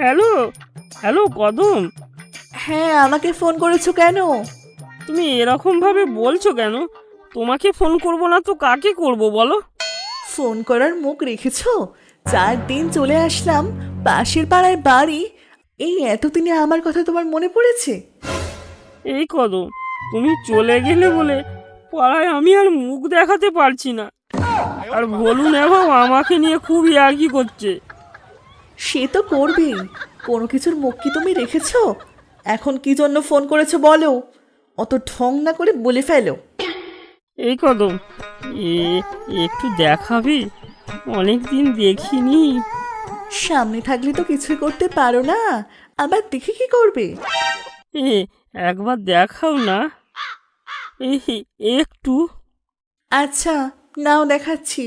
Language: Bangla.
হ্যালো, হ্যালো কদম। হ্যাঁ, আমাকে ফোন করেছো কেন? তুমি এরকম ভাবে বলছো কেন? তোমাকে ফোন করব না তো কাকে করব বলো? ফোন করার মুখ রেখেছো? 4 দিন চলে আসলাম, পাশের পাড়ায় বাড়ি। এই এতদিনে আমার কথা তোমার মনে পড়েছে? এই কদম, তুমি চলে গেলে বলে পাড়ায় আমি আর মুখ দেখাতে পারছি না। আর বলুন এখন আমাকে নিয়ে খুব ইয়ার্কি করছে। সে তো করবেই। কোনো কিছুর মুখ কি তুমি রেখেছো? এখন কি জন্য ফোন করেছো বলো? অত ঢং না করে বলে ফেলো। এই কদম, এ একটু দেখাবি? অনেক দিন দেখিনি। সামনে থাকলে তো কিছুই করতে পারো না, আবার দেখে কি করবে? এ একবার দেখাও না, এই একটু। আচ্ছা, নাও দেখাচ্ছি।